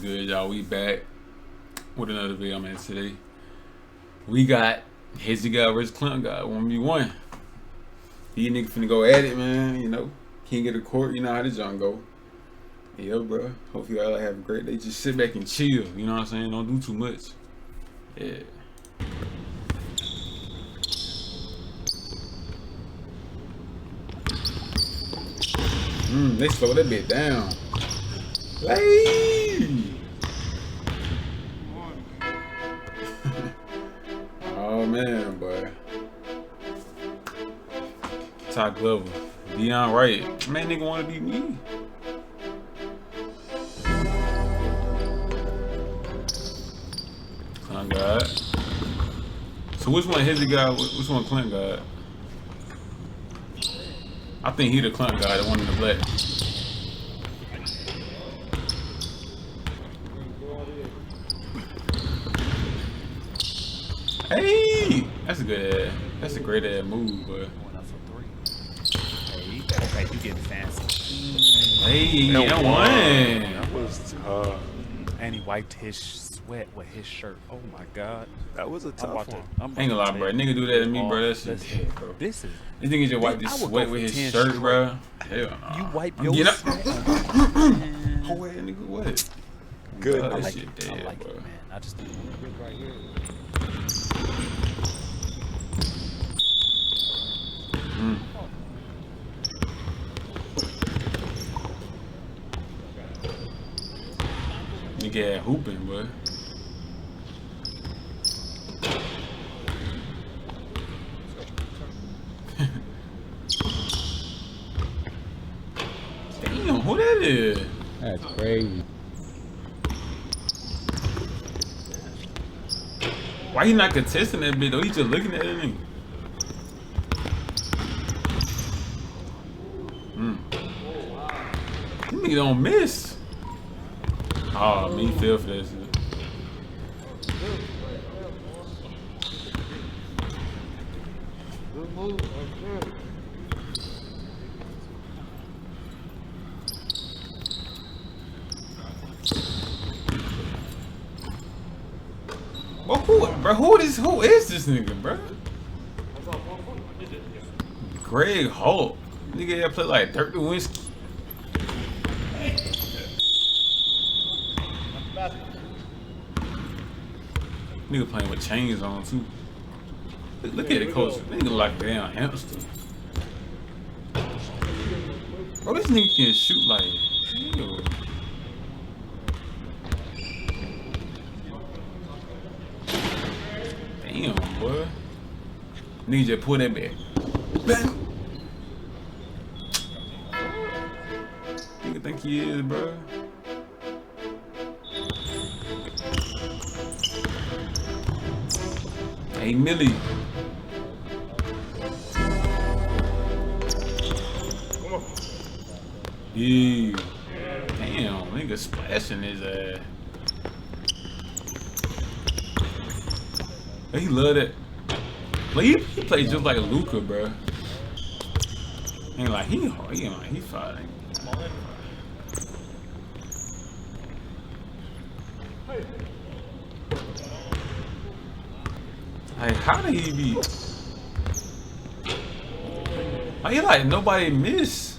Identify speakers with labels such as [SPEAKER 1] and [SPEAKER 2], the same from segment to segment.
[SPEAKER 1] good, y'all? We back with another video, man. Today we got Hezi guy versus Clinton guy 1v1. These niggas finna go at it, man. You know, can't get a court. You know how this junk go. Yo, bro. Hope you all have a great day. Just sit back and chill. You know what I'm saying? Don't do too much. Yeah. They slow that bit down. Hey! Oh man, boy. Top level. Beyond right. Man, nigga wanna beat me. Clint God. So which one Hezi got? Which one Clint got? I think he the Clint guy, the one in the black. Hey, that's a good. That's a great ass move, but.
[SPEAKER 2] Hey, okay, you getting fancy.
[SPEAKER 1] Hey, that one.
[SPEAKER 3] That was tough.
[SPEAKER 2] And he wiped his sweat with his shirt. Oh my god,
[SPEAKER 3] That was a tough one.
[SPEAKER 1] Ain't gonna lie, bro. Nigga do that to me, bro. That shit dead, bro.
[SPEAKER 2] This
[SPEAKER 1] nigga just wiped his sweat with his shirt, bro. Hell no.
[SPEAKER 2] You wipe your sweat.
[SPEAKER 1] Oh wait, nigga, what?
[SPEAKER 3] Good.
[SPEAKER 1] God,
[SPEAKER 2] I
[SPEAKER 1] that
[SPEAKER 2] like
[SPEAKER 1] shit
[SPEAKER 2] it.
[SPEAKER 1] dead,
[SPEAKER 2] I like
[SPEAKER 1] bro.
[SPEAKER 2] it, man. I just right here.
[SPEAKER 1] Nigga had hooping, boy. Damn, who that is?
[SPEAKER 4] That's crazy.
[SPEAKER 1] Why he not contesting that bit though? He just looking at that nigga. This nigga don't miss. Oh, me feel for that shit. Well, who is this nigga, bro? Greg Holt. Nigga that play like Dirk Nowitzki. Nigga playing with chains on too. Look at it, coach. Nigga like a damn hamster. Bro, this nigga can shoot like hell. Damn, boy. Nigga just pull that back. Bam. Nigga think he is, bro. Hey, Millie. Yeah. Damn, nigga splashing his ass. He love that. Like, he plays just like a Luka, bro. Ain't like he hard. He ain't like he fighting. Like, how did he be? Like, he like nobody miss.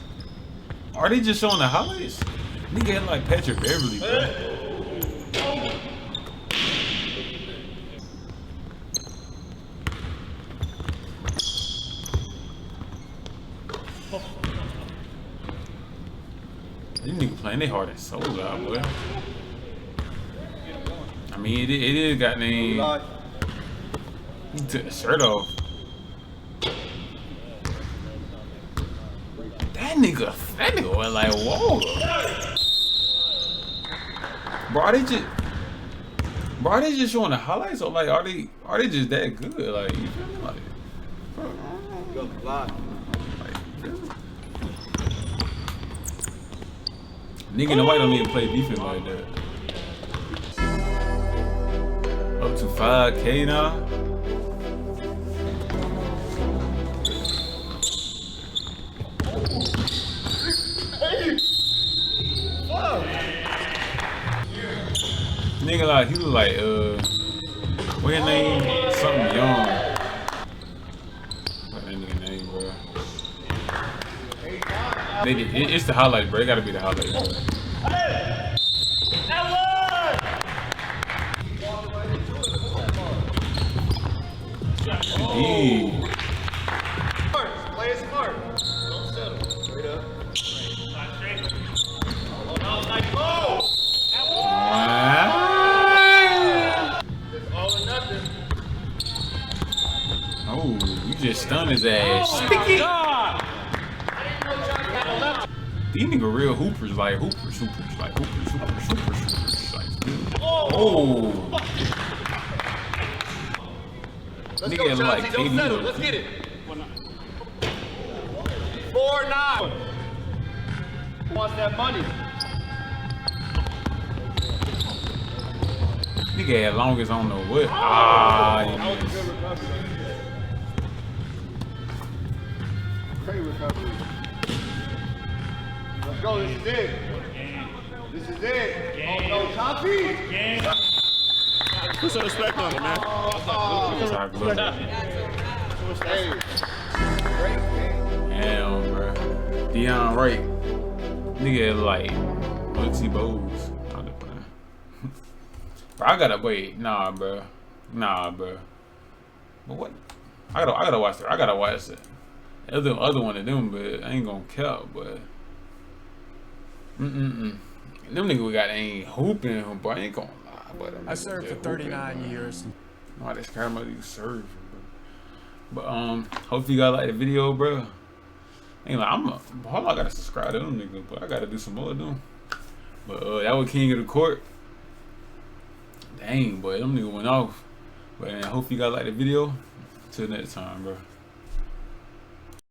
[SPEAKER 1] Are they just showing the highlights? Nigga ain't like Patrick Beverly, bro. These niggas playing they heart and soul out, boy. I mean, it is got name. He took the shirt off. That nigga went like, whoa. Bro, are they just showing the highlights or like are they just that good? Like, you feel me? Like, nigga, nobody don't even play defense like that. Up to 5K now. Nigga like he look like what his name? Something young. What that nigga name, bro? It's the highlight, bro. It gotta be the highlight, bro. Yeah.
[SPEAKER 4] Play it smart. Don't settle. Straight up.
[SPEAKER 1] Wow.
[SPEAKER 4] It's all or nothing.
[SPEAKER 1] Oh, you just stunned his ass. Sticky. These nigga real hoopers, like hoopers. Like, oh.
[SPEAKER 4] Let's
[SPEAKER 1] Nigga
[SPEAKER 4] go,
[SPEAKER 1] like
[SPEAKER 4] Chauncey. Don't
[SPEAKER 1] KD.
[SPEAKER 4] settle. Let's get it. 4-9. Who wants that money?
[SPEAKER 1] Nigga as long as I don't know what. Ah,
[SPEAKER 4] That was a good recovery. Great recovery. Let's go. This is it. This is it. Oh no, Chauncey.
[SPEAKER 3] Put some respect on it, man.
[SPEAKER 4] Hey. Great game.
[SPEAKER 1] Damn, bro. Dion Wright. Nigga like Deebones. Bro, I gotta wait. Nah, bro. But what? I gotta watch it. I gotta watch it. Other one of them, but I ain't gonna count. But them niggas we got ain't hooping, but I ain't gonna lie. But
[SPEAKER 2] I served for 39 years.
[SPEAKER 1] No, that's kind of you serve, bro. But hopefully you guys like the video, bro. Ain't like all I gotta subscribe to them niggas, but I gotta do some more of them. But that was King of the Court. Dang, boy, them niggas went off. But I hope you guys like the video. Till next time, bro.